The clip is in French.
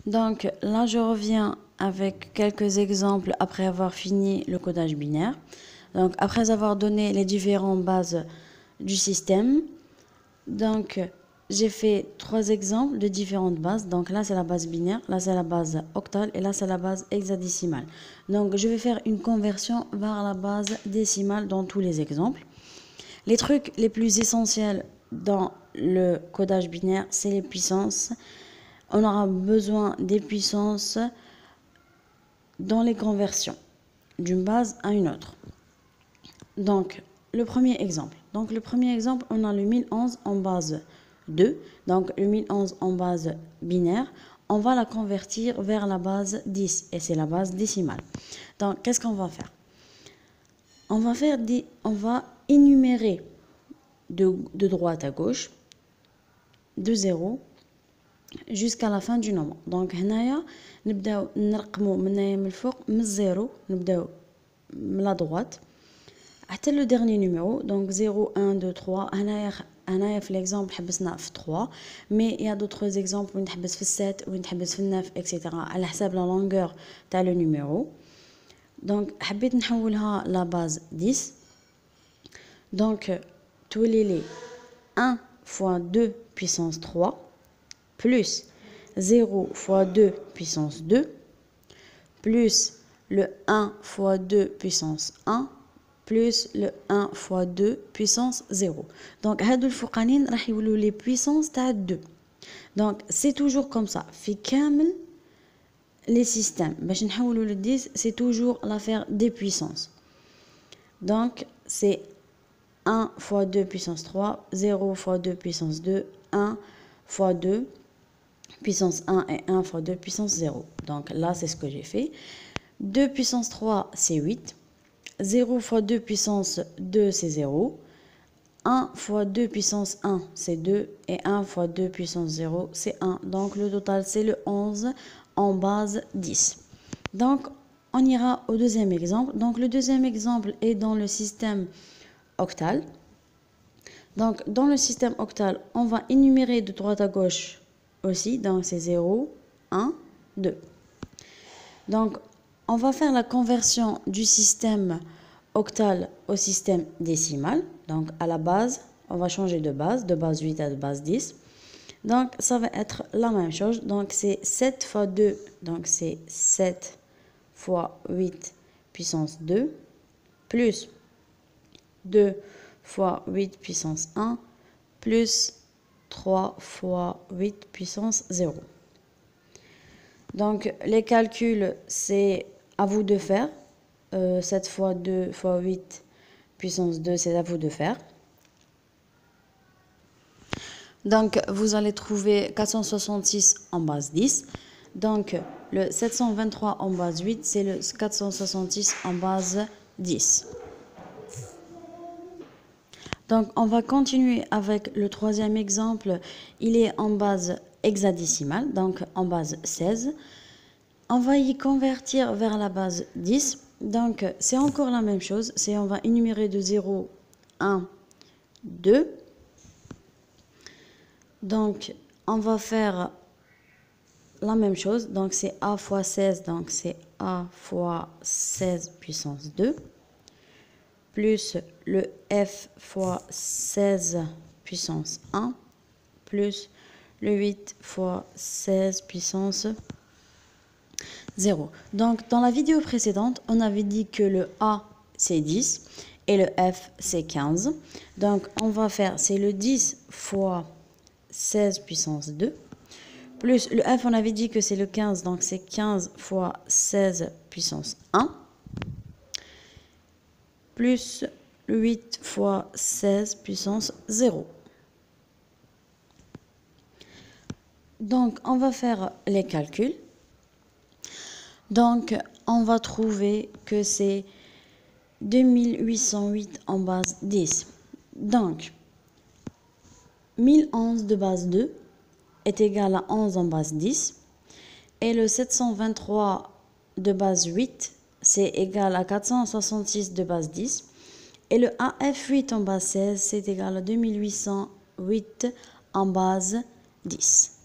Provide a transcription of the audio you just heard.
Donc là, je reviens avec quelques exemples après avoir fini le codage binaire. Donc après avoir donné les différentes bases du système, donc j'ai fait 3 exemples de différentes bases. Donc là, c'est la base binaire, là, c'est la base octale et là, c'est la base hexadécimale. Donc je vais faire une conversion vers la base décimale dans tous les exemples. Les trucs les plus essentiels dans le codage binaire, c'est les puissances. On aura besoin des puissances dans les conversions d'une base à une autre. Donc, le premier exemple. Donc, le premier exemple, on a le 1011 en base 2. Donc, le 1011 en base binaire, on va la convertir vers la base 10 et c'est la base décimale. Donc, qu'est-ce qu'on va faire? On va énumérer de droite à gauche de 0 jusqu'à la fin du nombre. Donc هنايا نبداو نرقموا من هنايا من الفوق من الزيرو نبداو من لا droite حتى لو dernier numéro. Donc 0 1 2 3 هنايا في l'exemple حبسنا في 3 mais il y a d'autres exemples وين نحبس في 7 وين نحبس في 9 etc. على حساب la longueur تاع le numéro. Donc حبيت نحولها لا باز 10. Donc تولي لي 1 fois 2 puissance 3 plus 0 fois 2 puissance 2 plus le 1 fois 2 puissance 1 plus le 1 fois 2 puissance 0. Donc هادو الفوقانين راح يولوا les puissances تاع 2. Donc c'est toujours comme ça في كامل les systèmes باش نحولوا le 10 c'est toujours l'affaire des puissances. Donc c'est 1 fois 2 puissance 3, 0 fois 2 puissance 2, 1 fois 2 puissance 1 et 1 fois 2 puissance 0. Donc là, c'est ce que j'ai fait. 2 puissance 3, c'est 8. 0 fois 2 puissance 2, c'est 0. 1 fois 2 puissance 1, c'est 2. Et 1 fois 2 puissance 0, c'est 1. Donc le total, c'est le 11 en base 10. Donc, on ira au deuxième exemple. Donc le deuxième exemple est dans le système octal. Donc dans le système octal, on va énumérer de droite à gauche aussi, donc c'est 0, 1, 2. Donc on va faire la conversion du système octal au système décimal. Donc à la base, on va changer de base 8 à de base 10. Donc ça va être la même chose. Donc c'est 7 fois 2, donc c'est 7 fois 8 puissance 2, plus 2 fois 8 puissance 1, plus 3 fois 8 puissance 0. Donc les calculs, c'est à vous de faire. 7 fois 2 fois 8 puissance 2, c'est à vous de faire. Donc vous allez trouver 466 en base 10. Donc le 723 en base 8, c'est le 466 en base 10. Donc on va continuer avec le troisième exemple. Il est en base hexadécimale, donc en base 16. On va y convertir vers la base 10. Donc c'est encore la même chose. On va énumérer de 0, 1, 2. Donc on va faire la même chose. Donc c'est A fois 16, donc c'est A fois 16 puissance 2. Plus le F fois 16 puissance 1, plus le 8 fois 16 puissance 0. Donc, dans la vidéo précédente, on avait dit que le A, c'est 10 et le F, c'est 15. Donc, on va faire, c'est le 10 fois 16 puissance 2, plus le F, on avait dit que c'est le 15, donc c'est 15 fois 16 puissance 1. Plus 8 fois 16 puissance 0. Donc, on va faire les calculs. Donc, on va trouver que c'est 2808 en base 10. Donc, 1011 de base 2 est égal à 11 en base 10. Et le 723 de base 8, c'est égal à 466 de base 10. Et le AF8 en base 16, c'est égal à 2808 en base 10.